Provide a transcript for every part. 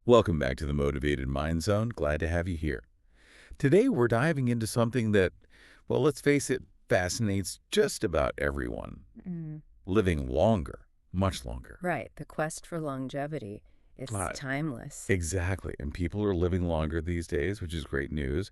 Welcome back to the Motivated Mind Zone. Glad to have you here. Today we're diving into something that, well, let's face it, fascinates just about everyone. Mm, Living longer, much longer. right. The quest for longevity. It's Uh, timeless. exactly. And people are living longer these days, which is great news.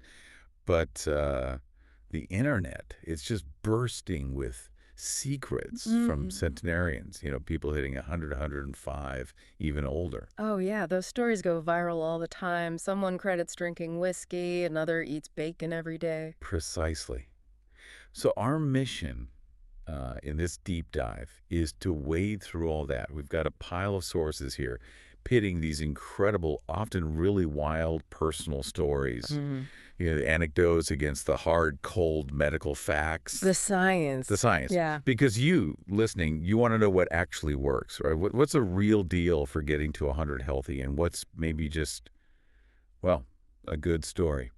But the internet is just bursting with secrets from Mm. centenarians, people hitting 100, 105, even older. Oh, yeah. Those stories go viral all the time. Someone credits drinking whiskey, another eats bacon every day. Precisely. So our mission in this deep dive is to wade through all that. We've got a pile of sources here pitting these incredible, often really wild personal stories, Mm. the anecdotes against the hard, cold medical facts, The the science. science. Yeah. Because you, listening, you want to know what actually works, right? What's a real deal for getting to 100 healthy and what's maybe just, well, a good story.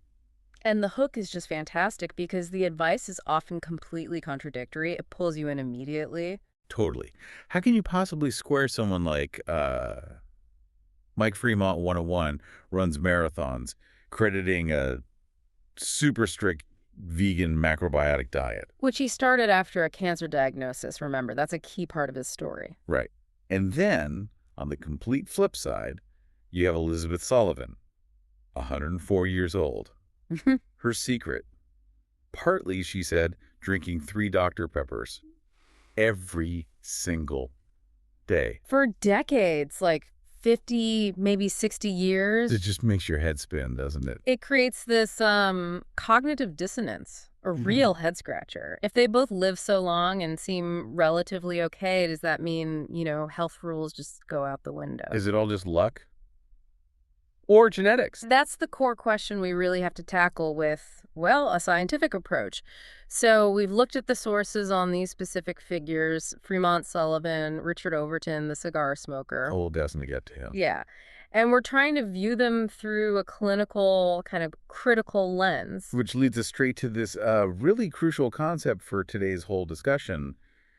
And the hook is just fantastic because the advice is often completely contradictory. It pulls you in immediately. Totally. How can you possibly square someone like Mike Fremont 101 runs marathons, crediting a super strict vegan macrobiotic diet? Which he started after a cancer diagnosis, remember. That's a key part of his story. Right. And then, on the complete flip side, you have Elizabeth Sullivan, 104 years old. Her secret, partly, she said, drinking 3 Dr. Peppers every single day. For decades, like 50, maybe 60 It years, just makes your head spin, doesn't it? it creates this cognitive dissonance, a real head scratcher. If they both live so long and seem relatively okay, does that mean, health rules just go out the window? Is it all just luck? Or genetics? That's the core question we really have to tackle with, well, a scientific approach. So we've looked at the sources on these specific figures, Fremont Sullivan, Richard Overton, the cigar smoker. Oh, we'll definitely get to him. Yeah. And we're trying to view them through a clinical, kind of critical lens. Which leads us straight to this really crucial concept for today's whole discussion,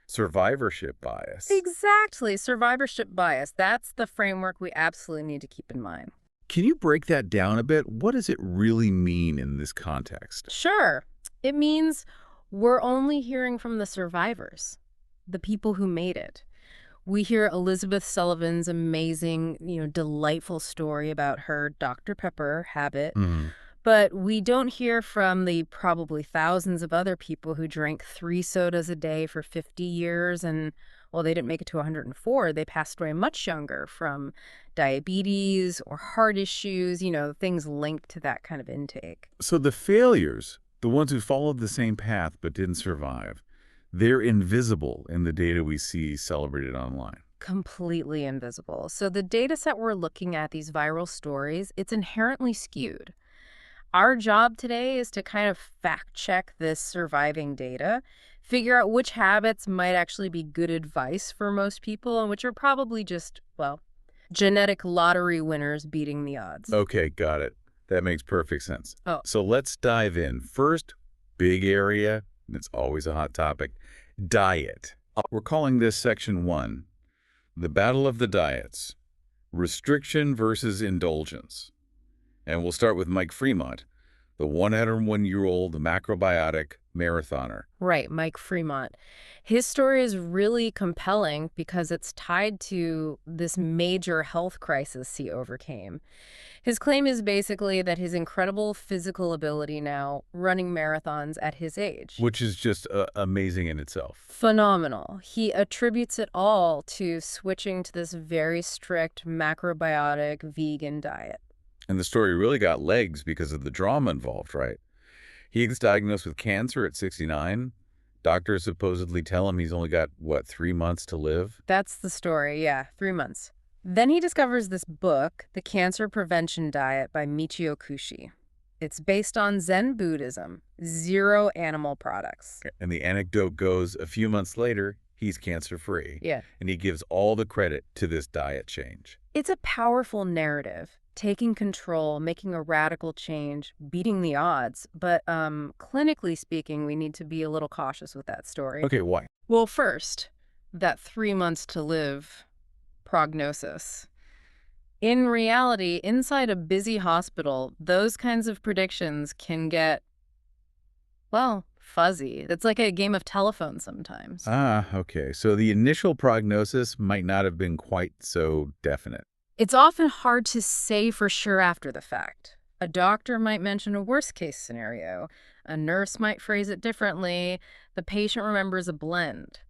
survivorship bias. Exactly. Survivorship bias. That's the framework we absolutely need to keep in mind. Can you break that down a bit? What does it really mean in this context? Sure. It means we're only hearing from the survivors, the people who made it. We hear Elizabeth Sullivan's amazing, delightful story about her Dr. Pepper habit, but we don't hear from the probably thousands of other people who drank 3 sodas a day for 50 years and, well, they didn't make it to 104. They passed away much younger from diabetes or heart issues, things linked to that kind of intake. So the failures, the ones who followed the same path but didn't survive, they're invisible in the data we see celebrated online. Completely invisible. So the data set we're looking at, these viral stories, it's inherently skewed. Our job today is to kind of fact check this surviving data, figure out which habits might actually be good advice for most people and which are probably just, well, genetic lottery winners beating the odds. Okay, got it. That makes perfect sense. Oh. So let's dive in. First, big area, and it's always a hot topic, diet. We're calling this section 1, the battle of the diets, restriction versus indulgence. And we'll start with Mike Fremont, the 101-year-old macrobiotic marathoner. Right, Mike Fremont. His story is really compelling because it's tied to this major health crisis he overcame. His claim is basically that his incredible physical ability now, running marathons at his age. Which is just amazing in itself. Phenomenal. He attributes it all to switching to this very strict macrobiotic vegan diet. And the story really got legs because of the drama involved, right? He gets diagnosed with cancer at 69. Doctors supposedly tell him he's only got, 3 months to live? That's the story, yeah, 3 months. Then he discovers this book, The Cancer Prevention Diet by Michio Kushi. It's based on Zen Buddhism, 0 animal products. And the anecdote goes, a few months later, he's cancer-free. Yeah. And he gives all the credit to this diet change. It's a powerful narrative, taking control, making a radical change, beating the odds. But clinically speaking, we need to be a little cautious with that story. Okay, why? Well, first, that 3 months to live prognosis. In reality, inside a busy hospital, those kinds of predictions can get, well, fuzzy. It's like a game of telephone sometimes. Ah, okay. So the initial prognosis might not have been quite so definite. It's often hard to say for sure after the fact. A doctor might mention a worst-case scenario. A nurse might phrase it differently. The patient remembers a blend.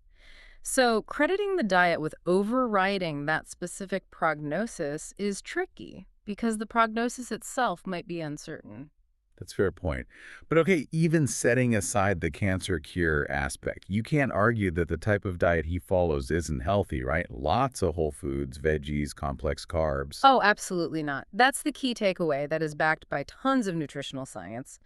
So, crediting the diet with overriding that specific prognosis is tricky because the prognosis itself might be uncertain. That's a fair point. But okay, even setting aside the cancer cure aspect, you can't argue that the type of diet he follows isn't healthy, right? Lots of whole foods, veggies, complex carbs. Oh, absolutely not. That's the key takeaway that is backed by tons of nutritional science.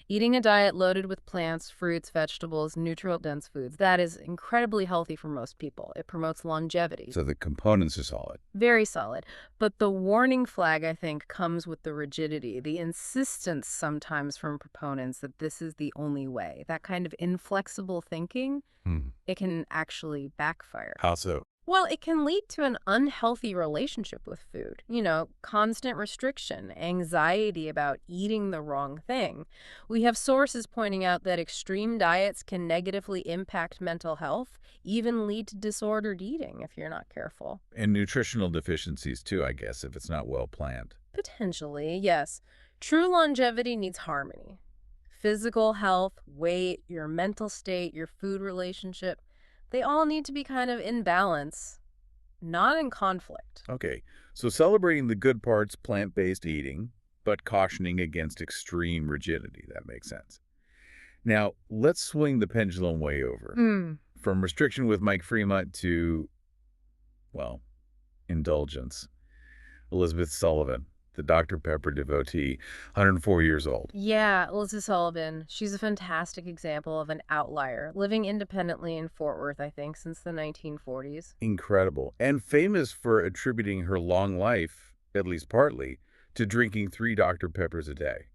Eating a diet loaded with plants, fruits, vegetables, nutrient-dense foods, that is incredibly healthy for most people. It promotes longevity. So the components are solid. Very solid. But the warning flag, I think, comes with the rigidity, the insistence sometimes from proponents that this is the only way. That kind of inflexible thinking, Hmm. it can actually backfire. How so? Well, it can lead to an unhealthy relationship with food. Constant restriction, anxiety about eating the wrong thing. We have sources pointing out that extreme diets can negatively impact mental health, even lead to disordered eating if you're not careful. And nutritional deficiencies too, I guess, if it's not well planned. Potentially, yes. True longevity needs harmony. Physical health, weight, your mental state, your food relationship, they all need to be kind of in balance, not in conflict. Okay, so celebrating the good parts, plant-based eating, but cautioning against extreme rigidity. That makes sense. Now, let's swing the pendulum way over. Mm. From restriction with Mike Fremont to, well, indulgence. Elizabeth Sullivan, the Dr. Pepper devotee, 104 years old. Yeah, Elizabeth Sullivan. She's a fantastic example of an outlier, living independently in Fort Worth, I think, since the 1940s. Incredible. And famous for attributing her long life, at least partly, to drinking 3 Dr. Peppers a day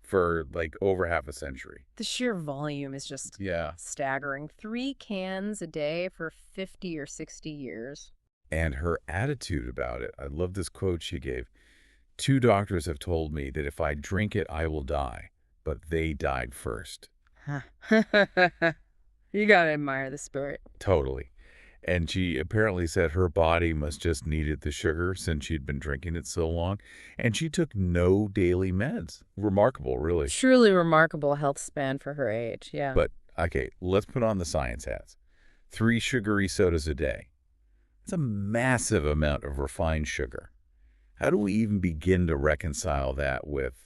for like over half a century. The sheer volume is just Yeah. staggering. 3 cans a day for 50 or 60 years. And her attitude about it. I love this quote she gave. 2 doctors have told me that if I drink it, I will die, but they died first. Huh. You gotta admire the spirit. Totally. And she apparently said her body must just needed the sugar since she'd been drinking it so long. And she took no daily meds. Remarkable, really. Truly remarkable health span for her age, yeah. But, okay, let's put on the science hats. 3 sugary sodas a day. It's a massive amount of refined sugar. How do we even begin to reconcile that with,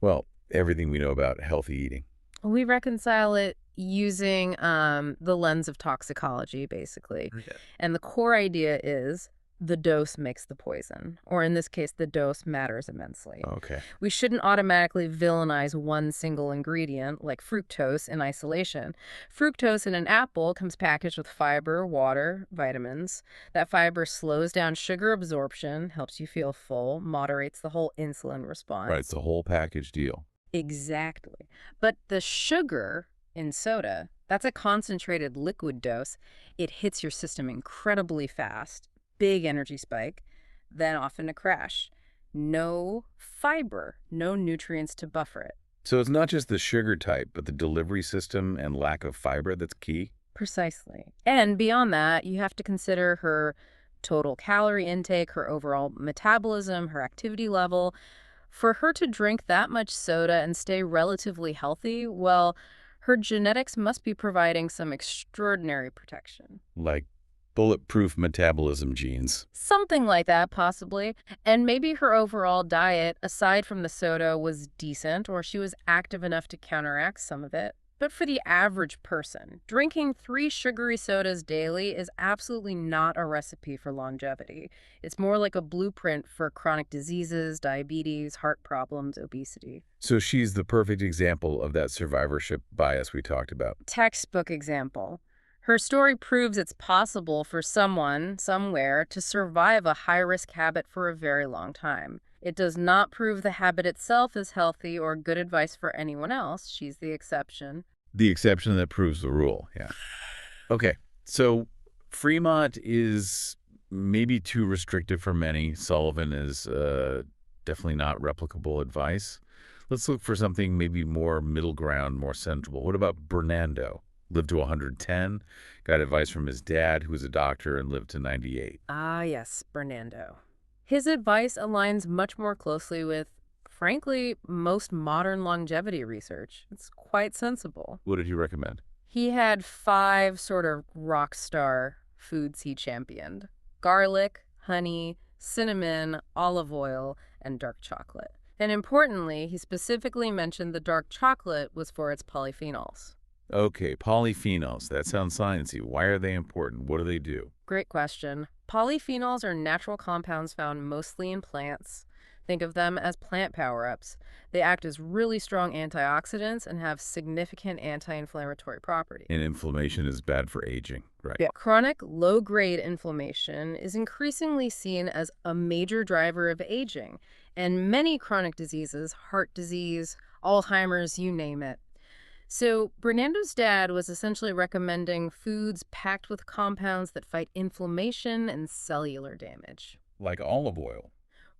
well, everything we know about healthy eating? We reconcile it using the lens of toxicology, basically. Yeah. And the core idea is the dose makes the poison, or in this case, the dose matters immensely. Okay. We shouldn't automatically villainize one single ingredient, like fructose, in isolation. Fructose in an apple comes packaged with fiber, water, vitamins. That fiber slows down sugar absorption, helps you feel full, moderates the whole insulin response. Right, it's the whole package deal. Exactly. But the sugar in soda, that's a concentrated liquid dose. It hits your system incredibly fast, big energy spike, then often a crash. No fiber, no nutrients to buffer it. So it's not just the sugar type, but the delivery system and lack of fiber that's key? Precisely. And beyond that, you have to consider her total calorie intake, her overall metabolism, her activity level. For her to drink that much soda and stay relatively healthy, well, her genetics must be providing some extraordinary protection. Like bulletproof metabolism genes. Something like that, possibly. And maybe her overall diet, aside from the soda, was decent, or she was active enough to counteract some of it. But for the average person, drinking 3 sugary sodas daily is absolutely not a recipe for longevity. It's more like a blueprint for chronic diseases, diabetes, heart problems, obesity. So she's the perfect example of that survivorship bias we talked about. Textbook example. Her story proves it's possible for someone, somewhere, to survive a high-risk habit for a very long time. It does not prove the habit itself is healthy or good advice for anyone else. She's the exception. The exception that proves the rule, yeah. Okay, so Fremont is maybe too restrictive for many. Sullivan is definitely not replicable advice. Let's look for something maybe more middle ground, more sensible. What about Bernardo? Lived to 110, got advice from his dad, who was a doctor and lived to 98. Ah, yes, Bernardo. His advice aligns much more closely with, frankly, most modern longevity research. It's quite sensible. What did he recommend? He had 5 sort of rock star foods he championed: garlic, honey, cinnamon, olive oil, and dark chocolate. And importantly, he specifically mentioned the dark chocolate was for its polyphenols. Okay, polyphenols. That sounds sciencey. Why are they important? What do they do? Great question. Polyphenols are natural compounds found mostly in plants. Think of them as plant power-ups. They act as really strong antioxidants and have significant anti-inflammatory properties. And inflammation is bad for aging, right? Yeah. Chronic low-grade inflammation is increasingly seen as a major driver of aging, and many chronic diseases, heart disease, Alzheimer's, you name it. So Bernardo's dad was essentially recommending foods packed with compounds that fight inflammation and cellular damage. Like olive oil.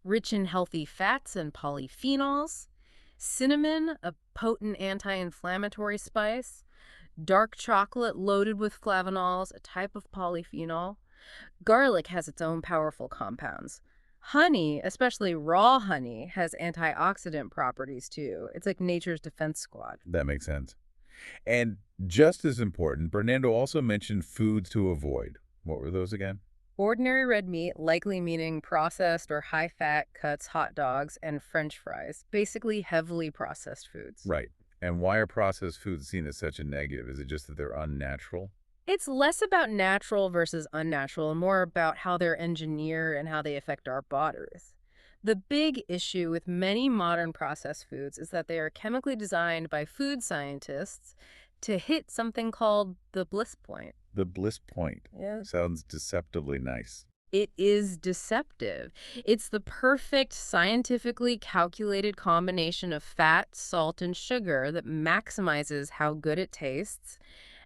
Rich in healthy fats and polyphenols, cinnamon, a potent anti-inflammatory spice, dark chocolate loaded with flavanols, a type of polyphenol. Garlic has its own powerful compounds. Honey, especially raw honey, has antioxidant properties too. It's like nature's defense squad. That makes sense. And just as important, Bernardo also mentioned foods to avoid. What were those again? Ordinary red meat, likely meaning processed or high-fat cuts, hot dogs, and French fries, basically heavily processed foods. Right. And why are processed foods seen as such a negative? Is it just that they're unnatural? It's less about natural versus unnatural and more about how they're engineered and how they affect our bodies. The big issue with many modern processed foods is that they are chemically designed by food scientists to hit something called the bliss point. The bliss point. Yeah. Sounds deceptively nice. It is deceptive. It's the perfect scientifically calculated combination of fat, salt, and sugar that maximizes how good it tastes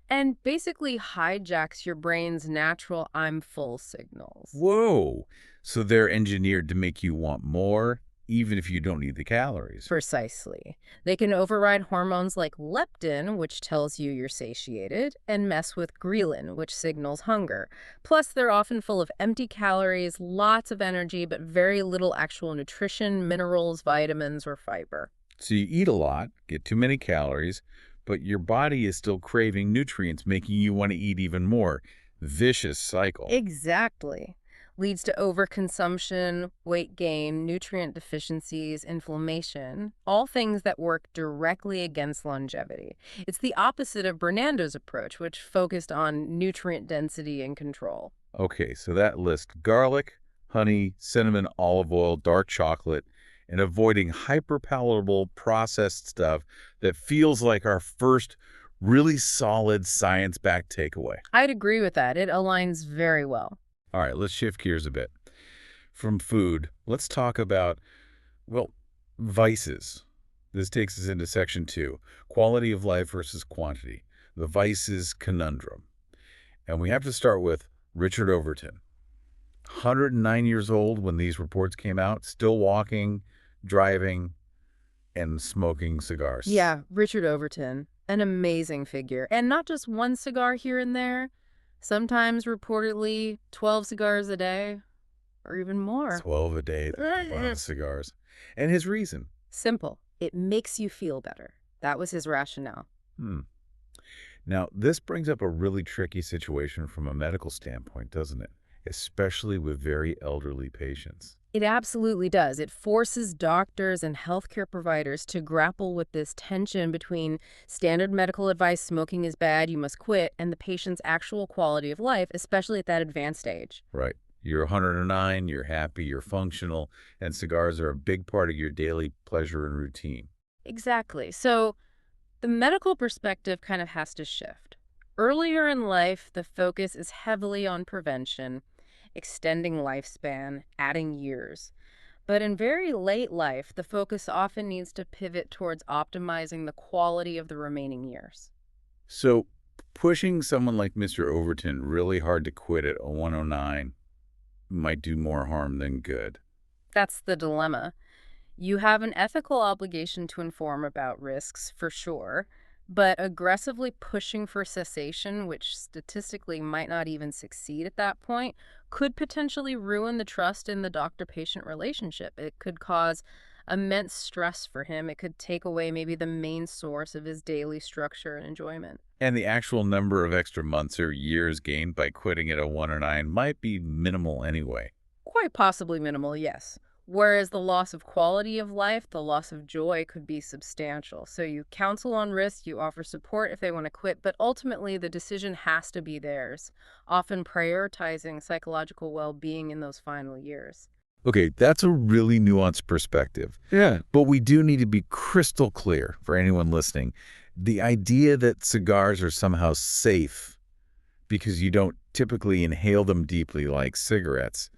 and basically hijacks your brain's natural I'm full signals. Whoa! So they're engineered to make you want more, even if you don't need the calories. Precisely. They can override hormones like leptin, which tells you you're satiated, and mess with ghrelin, which signals hunger. Plus, they're often full of empty calories, lots of energy, but very little actual nutrition, minerals, vitamins, or fiber. So you eat a lot, get too many calories, but your body is still craving nutrients, making you want to eat even more. Vicious cycle. Exactly. Leads to overconsumption, weight gain, nutrient deficiencies, inflammation, all things that work directly against longevity. It's the opposite of Bernardo's approach, which focused on nutrient density and control. Okay, so that list: garlic, honey, cinnamon, olive oil, dark chocolate, and avoiding hyperpalatable processed stuff that feels like our first really solid science-backed takeaway. I'd agree with that. It aligns very well. All right, let's shift gears a bit. From food, let's talk about, well, vices. This takes us into section 2, quality of life versus quantity, the vices conundrum. And we have to start with Richard Overton. 109 years old when these reports came out, still walking, driving, and smoking cigars. Yeah, Richard Overton, an amazing figure. And not just one cigar here and there. Sometimes reportedly 12 cigars a day or even more. 12 a day, that's a lot of cigars. And his reason? Simple. It makes you feel better. That was his rationale. Now, this brings up a really tricky situation from a medical standpoint, doesn't it? Especially with very elderly patients. It absolutely does. It forces doctors and healthcare providers to grapple with this tension between standard medical advice, smoking is bad, you must quit, and the patient's actual quality of life, especially at that advanced age. Right. You're 109, you're happy, you're functional, and cigars are a big part of your daily pleasure and routine. Exactly. So the medical perspective kind of has to shift. Earlier in life, the focus is heavily on prevention, extending lifespan, adding years. But in very late life, the focus often needs to pivot towards optimizing the quality of the remaining years. So pushing someone like Mr. Overton really hard to quit at 109, might do more harm than good. That's the dilemma. You have an ethical obligation to inform about risks, for sure, but aggressively pushing for cessation, which statistically might not even succeed at that point, could potentially ruin the trust in the doctor-patient relationship. It could cause immense stress for him. It could take away maybe the main source of his daily structure and enjoyment. And the actual number of extra months or years gained by quitting at a 1 or 9 might be minimal anyway. Quite possibly minimal, yes. Whereas the loss of quality of life, the loss of joy could be substantial. So you counsel on risk, you offer support if they want to quit, but ultimately the decision has to be theirs, often prioritizing psychological well-being in those final years. Okay, that's a really nuanced perspective. Yeah. But we do need to be crystal clear for anyone listening. The idea that cigars are somehow safe because you don't typically inhale them deeply like cigarettes,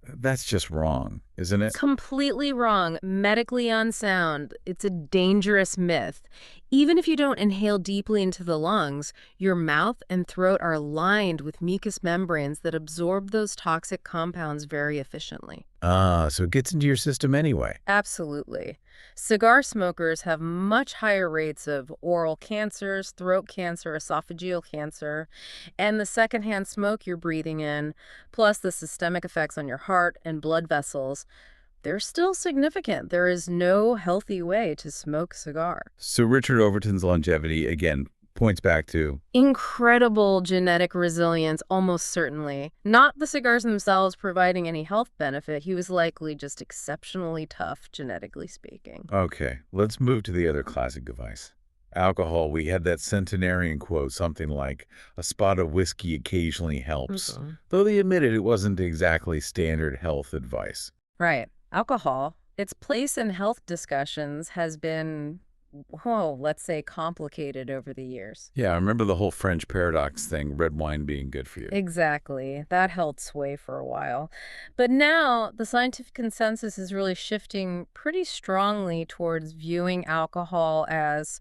that's just wrong, isn't it? Completely wrong, medically unsound. It's a dangerous myth. Even if you don't inhale deeply into the lungs, your mouth and throat are lined with mucous membranes that absorb those toxic compounds very efficiently. So it gets into your system anyway. Absolutely. Cigar smokers have much higher rates of oral cancers, throat cancer, esophageal cancer, and the secondhand smoke you're breathing in, plus the systemic effects on your heart and blood vessels, they're still significant. There is no healthy way to smoke a cigar. So Richard Overton's longevity, again, points back to... Incredible genetic resilience, almost certainly. Not the cigars themselves providing any health benefit. He was likely just exceptionally tough, genetically speaking. Okay, let's move to the other classic device. Alcohol. We had that centenarian quote, something like, "A spot of whiskey occasionally helps." Though they admitted it wasn't exactly standard health advice. Right. Alcohol, its place in health discussions has been, well, let's say, complicated over the years. Yeah, I remember the whole French paradox thing, red wine being good for you. Exactly. That held sway for a while. But now the scientific consensus is really shifting pretty strongly towards viewing alcohol as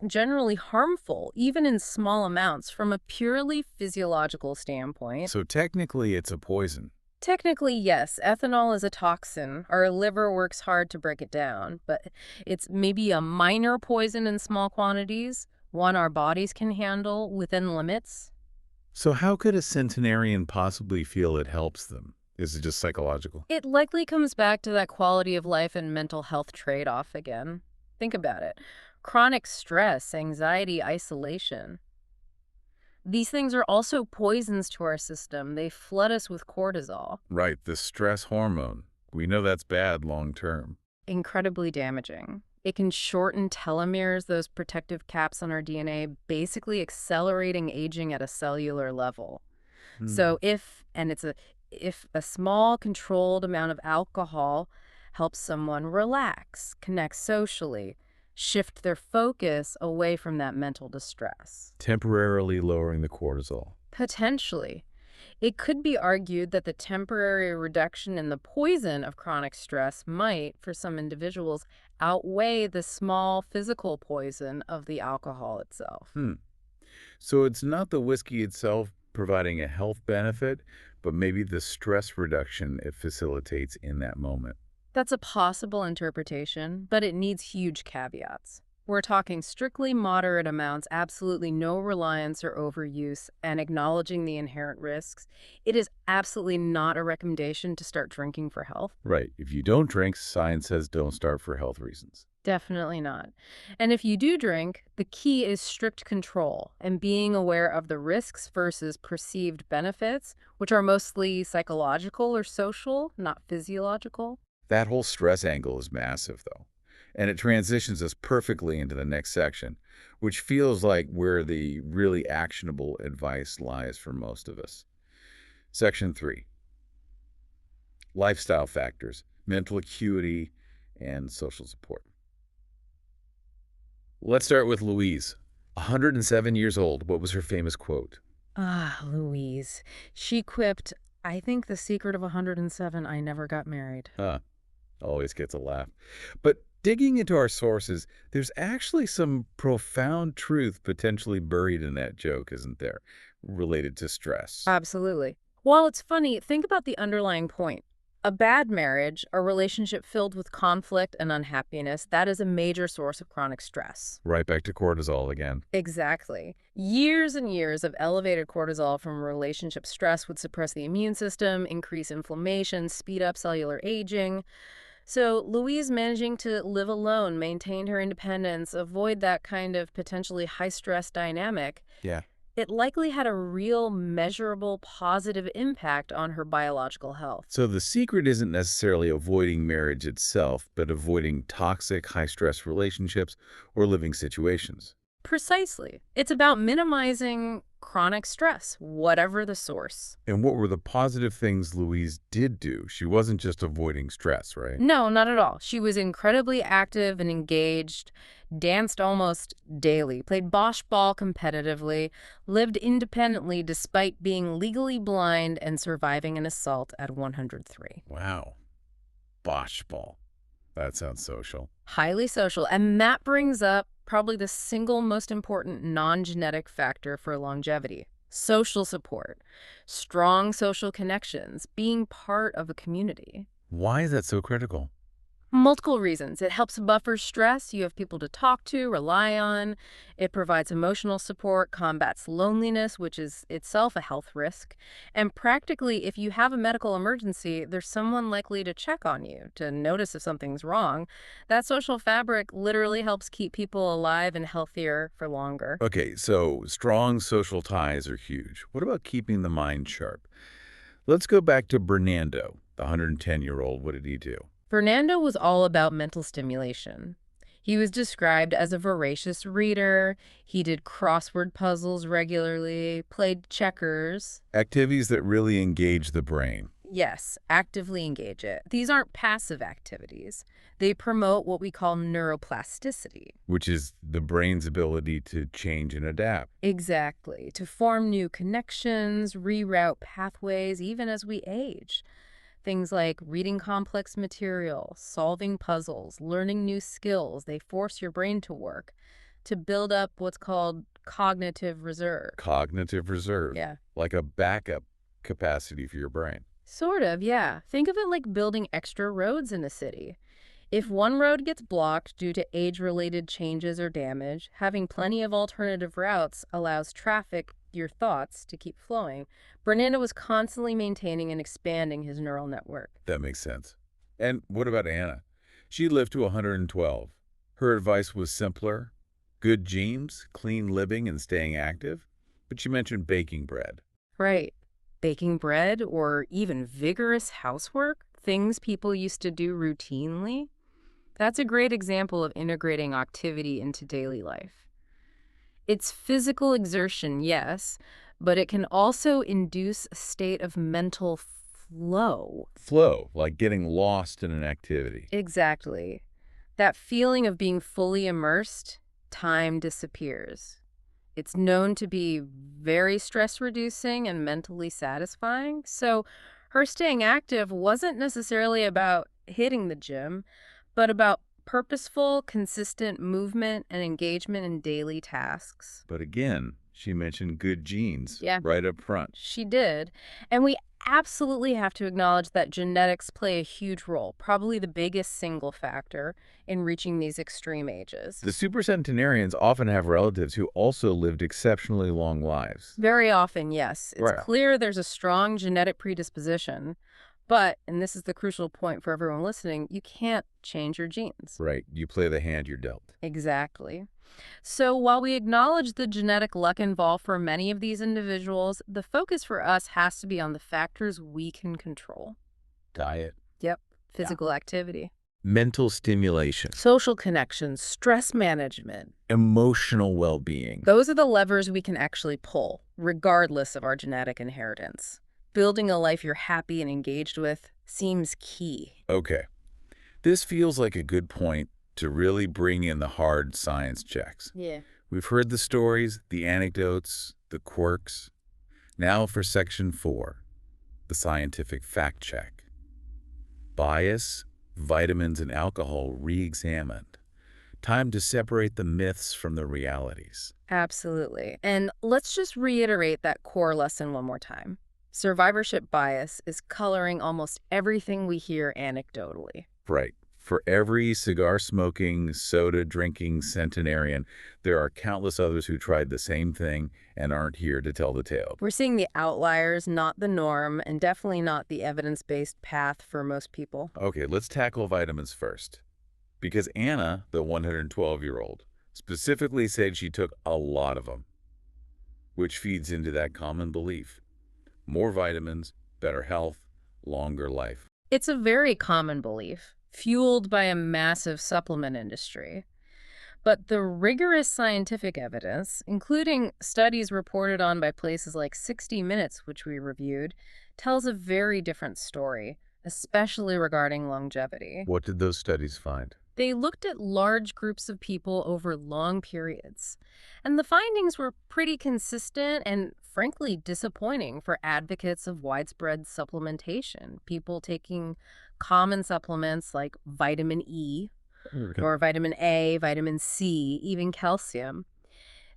generally harmful, even in small amounts, from a purely physiological standpoint. So technically it's a poison. Technically, yes, ethanol is a toxin. Our liver works hard to break it down, but it's maybe a minor poison in small quantities, one our bodies can handle within limits. So how could a centenarian possibly feel it helps them? Is it just psychological? It likely comes back to that quality of life and mental health trade-off again. Think about it. Chronic stress, anxiety, isolation. These things are also poisons to our system. They flood us with cortisol. Right, the stress hormone. We know that's bad long term. Incredibly damaging. It can shorten telomeres, those protective caps on our DNA, basically accelerating aging at a cellular level. So if a small controlled amount of alcohol helps someone relax, connect socially, shift their focus away from that mental distress. Temporarily lowering the cortisol. Potentially. It could be argued that the temporary reduction in the poison of chronic stress might, for some individuals, outweigh the small physical poison of the alcohol itself. So it's not the whiskey itself providing a health benefit, but maybe the stress reduction it facilitates in that moment. That's a possible interpretation, but it needs huge caveats. We're talking strictly moderate amounts, absolutely no reliance or overuse, and acknowledging the inherent risks. It is absolutely not a recommendation to start drinking for health. Right. If you don't drink, science says don't start for health reasons. Definitely not. And if you do drink, the key is strict control and being aware of the risks versus perceived benefits, which are mostly psychological or social, not physiological. That whole stress angle is massive, though. And it transitions us perfectly into the next section, which feels like where the really actionable advice lies for most of us. Section 3. Lifestyle factors, mental acuity, and social support. Let's start with Louise. 107 years old. What was her famous quote? Louise. She quipped, "I think the secret of 107, I never got married." Always gets a laugh. But digging into our sources, there's actually some profound truth potentially buried in that joke, isn't there? Related to stress. Absolutely. While it's funny, think about the underlying point. A bad marriage, a relationship filled with conflict and unhappiness, that is a major source of chronic stress. Right back to cortisol again. Exactly. Years and years of elevated cortisol from relationship stress would suppress the immune system, increase inflammation, speed up cellular aging. So Louise, managing to live alone, maintain her independence, avoid that kind of potentially high-stress dynamic, Yeah. it likely had a real, measurable, positive impact on her biological health. So the secret isn't necessarily avoiding marriage itself, but avoiding toxic, high-stress relationships or living situations. Precisely. It's about minimizing chronic stress, whatever the source. And what were the positive things Louise did do? She wasn't just avoiding stress, right? No, not at all. She was incredibly active and engaged, danced almost daily, played bosh ball competitively, lived independently despite being legally blind and surviving an assault at 103. Wow. Bosh ball. That sounds social. Highly social. And that brings up probably the single most important non-genetic factor for longevity: social support, strong social connections, being part of a community. Why is that so critical? Multiple reasons. It helps buffer stress. You have people to talk to, rely on. It provides emotional support, combats loneliness, which is itself a health risk. And practically, if you have a medical emergency, there's someone likely to check on you, to notice if something's wrong. That social fabric literally helps keep people alive and healthier for longer. Okay, so strong social ties are huge. What about keeping the mind sharp? Let's go back to Bernardo, the 110-year-old. What did he do? Fernando was all about mental stimulation. He was described as a voracious reader. He did crossword puzzles regularly, played checkers. Activities that really engage the brain. Yes, actively engage it. These aren't passive activities. They promote what we call neuroplasticity. Which is the brain's ability to change and adapt. Exactly. To form new connections, reroute pathways, even as we age. Things like reading complex material, solving puzzles, learning new skills, they force your brain to work, to build up what's called cognitive reserve. Cognitive reserve. Yeah. Like a backup capacity for your brain. Sort of, yeah. Think of it like building extra roads in a city. If one road gets blocked due to age-related changes or damage, having plenty of alternative routes allows traffic, your thoughts, to keep flowing. Bernardo was constantly maintaining and expanding his neural network. That makes sense. And what about Anna? She lived to 112. Her advice was simpler: good genes, clean living, and staying active. But she mentioned baking bread. Right. Baking bread or even vigorous housework, things people used to do routinely. That's a great example of integrating activity into daily life. It's physical exertion, yes, but it can also induce a state of mental flow. Flow, like getting lost in an activity. Exactly. That feeling of being fully immersed, time disappears. It's known to be very stress-reducing and mentally satisfying. So her staying active wasn't necessarily about hitting the gym, but about purposeful, consistent movement and engagement in daily tasks. But again, she mentioned good genes Yeah. right up front. She did. And we absolutely have to acknowledge that genetics play a huge role, probably the biggest single factor in reaching these extreme ages. The supercentenarians often have relatives who also lived exceptionally long lives. Very often, yes. It's Right. clear there's a strong genetic predisposition. But, and this is the crucial point for everyone listening, you can't change your genes. Right. You play the hand you're dealt. Exactly. So while we acknowledge the genetic luck involved for many of these individuals, the focus for us has to be on the factors we can control. Diet. Yep. Physical activity. Mental stimulation. Social connections, stress management. Emotional well-being. Those are the levers we can actually pull, regardless of our genetic inheritance. Building a life you're happy and engaged with seems key. Okay. This feels like a good point to really bring in the hard science checks. Yeah. We've heard the stories, the anecdotes, the quirks. Now for section 4, the scientific fact check. Bias, vitamins, and alcohol re-examined. Time to separate the myths from the realities. Absolutely. And let's just reiterate that core lesson one more time. Survivorship bias is coloring almost everything we hear anecdotally. Right. For every cigar-smoking, soda-drinking centenarian, there are countless others who tried the same thing and aren't here to tell the tale. We're seeing the outliers, not the norm, and definitely not the evidence-based path for most people. Okay, let's tackle vitamins first. Because Anna, the 112-year-old, specifically said she took a lot of them, which feeds into that common belief. More vitamins, better health, longer life. It's a very common belief, fueled by a massive supplement industry. But the rigorous scientific evidence, including studies reported on by places like 60 Minutes, which we reviewed, tells a very different story, especially regarding longevity. What did those studies find? They looked at large groups of people over long periods, and the findings were pretty consistent and, frankly, disappointing for advocates of widespread supplementation. People taking common supplements like vitamin E, Okay. or vitamin A, vitamin C, even calcium.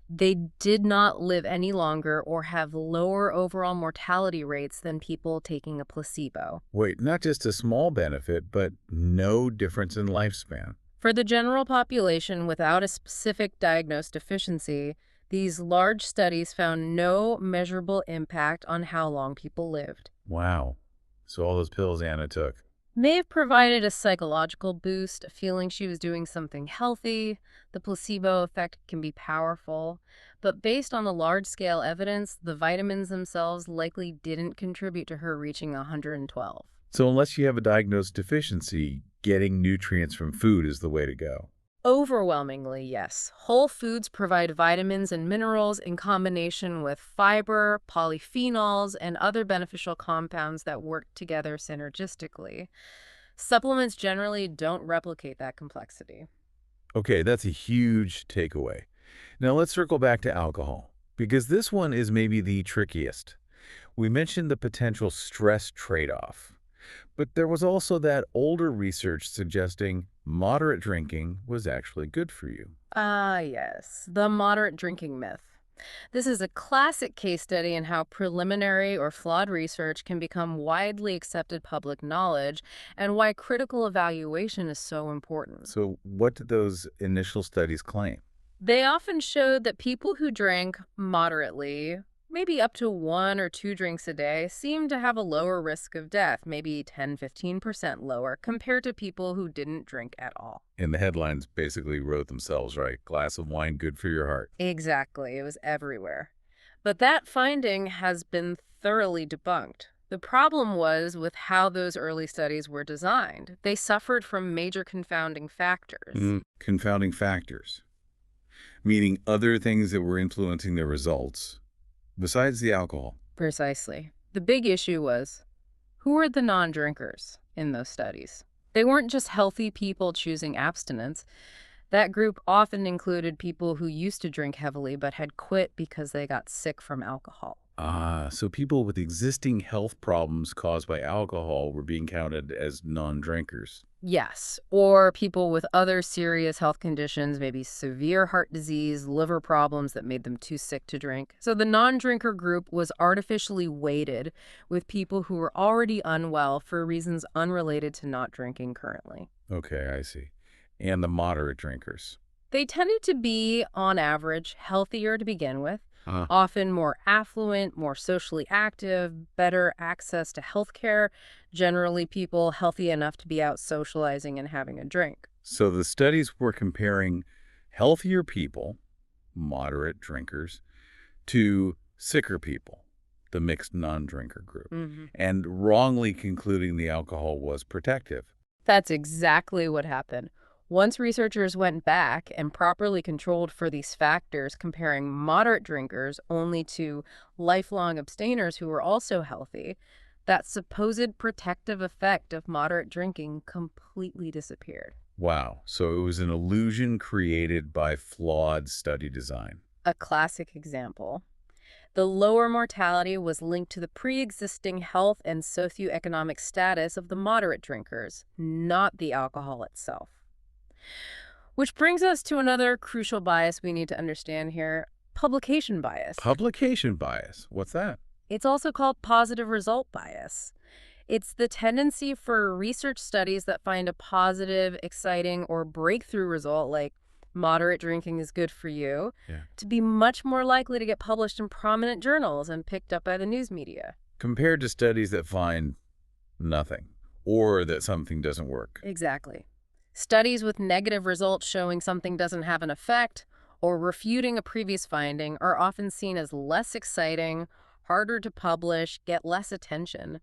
They did not live any longer or have lower overall mortality rates than people taking a placebo. Wait, not just a small benefit, but no difference in lifespan. For the general population without a specific diagnosed deficiency, these large studies found no measurable impact on how long people lived. Wow. So all those pills Anna took. May have provided a psychological boost, a feeling she was doing something healthy. The placebo effect can be powerful. But based on the large-scale evidence, the vitamins themselves likely didn't contribute to her reaching 112. So unless you have a diagnosed deficiency, getting nutrients from food is the way to go. Overwhelmingly, yes. Whole foods provide vitamins and minerals in combination with fiber, polyphenols, and other beneficial compounds that work together synergistically. Supplements generally don't replicate that complexity. Okay, that's a huge takeaway. Now let's circle back to alcohol, because this one is maybe the trickiest. We mentioned the potential stress trade-off, but there was also that older research suggesting moderate drinking was actually good for you. Ah, yes, the moderate drinking myth. This is a classic case study in how preliminary or flawed research can become widely accepted public knowledge and why critical evaluation is so important. So what did those initial studies claim? They often showed that people who drank moderately, maybe up to 1 or 2 drinks a day, seemed to have a lower risk of death, maybe 10–15% lower, compared to people who didn't drink at all. And the headlines basically wrote themselves, right? Glass of wine, good for your heart. Exactly, it was everywhere. But that finding has been thoroughly debunked. The problem was with how those early studies were designed. They suffered from major confounding factors. Confounding factors, meaning other things that were influencing the results, besides the alcohol. Precisely. The big issue was, who were the non-drinkers in those studies? They weren't just healthy people choosing abstinence. That group often included people who used to drink heavily but had quit because they got sick from alcohol. So people with existing health problems caused by alcohol were being counted as non-drinkers. Yes, or people with other serious health conditions, maybe severe heart disease, liver problems that made them too sick to drink. So the non-drinker group was artificially weighted with people who were already unwell for reasons unrelated to not drinking currently. Okay, I see. And the moderate drinkers. They tended to be, on average, healthier to begin with, Huh. often more affluent, more socially active, better access to health care, generally people healthy enough to be out socializing and having a drink. So the studies were comparing healthier people, moderate drinkers, to sicker people, the mixed non-drinker group, and wrongly concluding the alcohol was protective. That's exactly what happened. Once researchers went back and properly controlled for these factors, comparing moderate drinkers only to lifelong abstainers who were also healthy, that supposed protective effect of moderate drinking completely disappeared. Wow, so it was an illusion created by flawed study design. A classic example. The lower mortality was linked to the pre-existing health and socioeconomic status of the moderate drinkers, not the alcohol itself. Which brings us to another crucial bias we need to understand here, publication bias. Publication bias, what's that? It's also called positive result bias. It's the tendency for research studies that find a positive, exciting, or breakthrough result, like moderate drinking is good for you, Yeah. to be much more likely to get published in prominent journals and picked up by the news media. Compared to studies that find nothing or that something doesn't work. Exactly. Studies with negative results showing something doesn't have an effect or refuting a previous finding are often seen as less exciting, harder to publish, get less attention,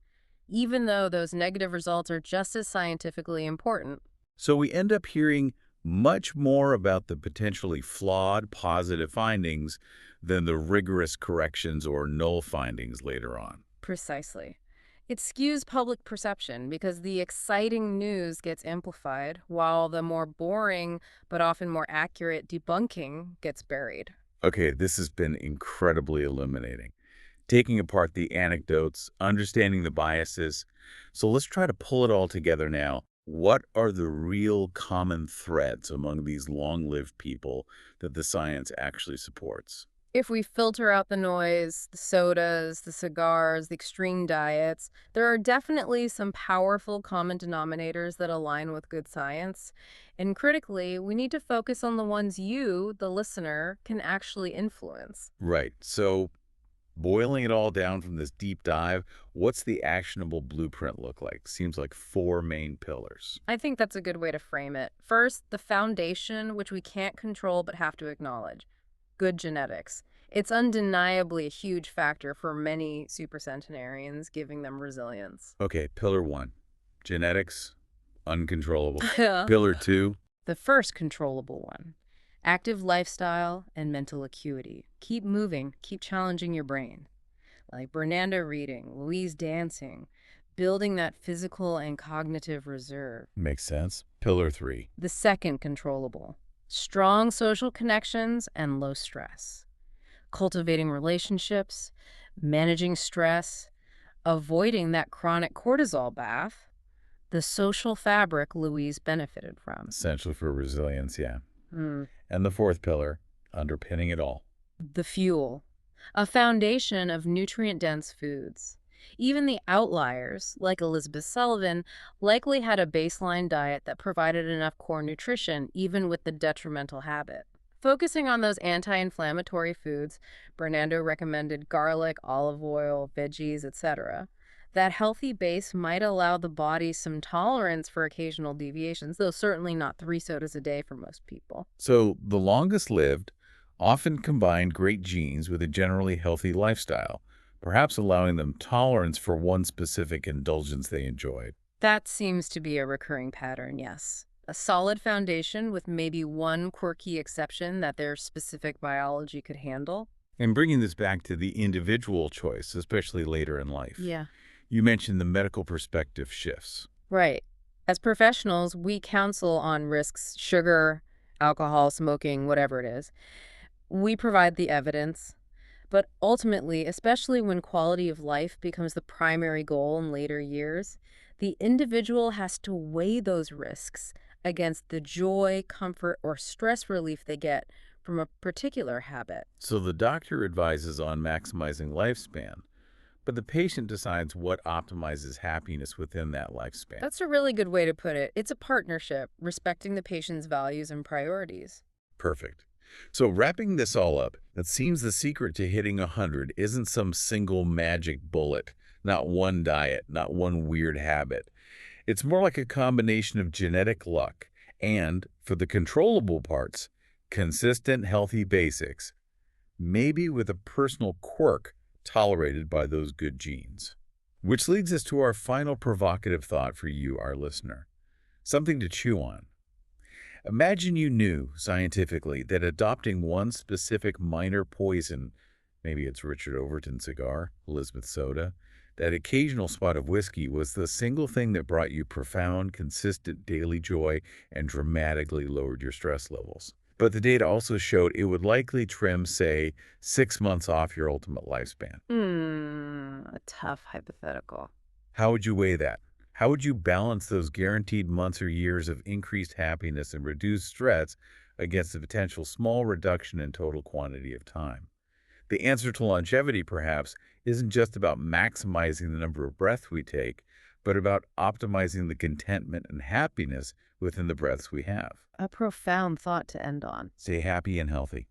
even though those negative results are just as scientifically important. So we end up hearing much more about the potentially flawed positive findings than the rigorous corrections or null findings later on. Precisely. It skews public perception because the exciting news gets amplified while the more boring but often more accurate debunking gets buried. Okay, this has been incredibly illuminating. Taking apart the anecdotes, understanding the biases. So let's try to pull it all together now. What are the real common threads among these long-lived people that the science actually supports? If we filter out the noise, the sodas, the cigars, the extreme diets, there are definitely some powerful common denominators that align with good science. And critically, we need to focus on the ones you, the listener, can actually influence. Right. So boiling it all down from this deep dive, what's the actionable blueprint look like? Seems like four main pillars. I think that's a good way to frame it. First, the foundation, which we can't control but have to acknowledge. Good genetics. It's undeniably a huge factor for many supercentenarians, giving them resilience. Okay, pillar one, genetics, uncontrollable. The Pillar two, first controllable one. Active lifestyle and mental acuity. Keep moving, keep challenging your brain. Like Bernanda reading, Louise dancing, building that physical and cognitive reserve. makes sense. Pillar three, The second controllable. Strong social connections and low stress. Cultivating relationships, managing stress, avoiding that chronic cortisol bath, the social fabric Louise benefited from. essential for resilience, yeah. Hmm. And the fourth pillar, underpinning it all. The fuel, a foundation of nutrient-dense foods. Even the outliers, like Elizabeth Sullivan, likely had a baseline diet that provided enough core nutrition, even with the detrimental habit. Focusing on those anti-inflammatory foods, Bernardo recommended garlic, olive oil, veggies, etc. That healthy base might allow the body some tolerance for occasional deviations, though certainly not 3 sodas a day for most people. So the longest lived often combined great genes with a generally healthy lifestyle, perhaps allowing them tolerance for one specific indulgence they enjoyed. That seems to be a recurring pattern, yes. A solid foundation with maybe one quirky exception that their specific biology could handle. And bringing this back to the individual choice, especially later in life. Yeah. You mentioned the medical perspective shifts. Right. As professionals, we counsel on risks, sugar, alcohol, smoking, whatever it is. We provide the evidence. But ultimately, especially when quality of life becomes the primary goal in later years, the individual has to weigh those risks against the joy, comfort, or stress relief they get from a particular habit. So the doctor advises on maximizing lifespan, but the patient decides what optimizes happiness within that lifespan. That's a really good way to put it. It's a partnership, respecting the patient's values and priorities. Perfect. So wrapping this all up, it seems the secret to hitting 100 isn't some single magic bullet, not one diet, not one weird habit. It's more like a combination of genetic luck and, for the controllable parts, consistent healthy basics, maybe with a personal quirk tolerated by those good genes. Which leads us to our final provocative thought for you, our listener. Something to chew on. Imagine you knew, scientifically, that adopting one specific minor poison, maybe it's Richard Overton cigar, Elizabeth soda, that occasional spot of whiskey was the single thing that brought you profound, consistent daily joy and dramatically lowered your stress levels. But the data also showed it would likely trim, say, 6 months off your ultimate lifespan. A tough hypothetical. How would you weigh that? How would you balance those guaranteed months or years of increased happiness and reduced stress against the potential small reduction in total quantity of time? The answer to longevity, perhaps, isn't just about maximizing the number of breaths we take, but about optimizing the contentment and happiness within the breaths we have. A profound thought to end on. Stay happy and healthy.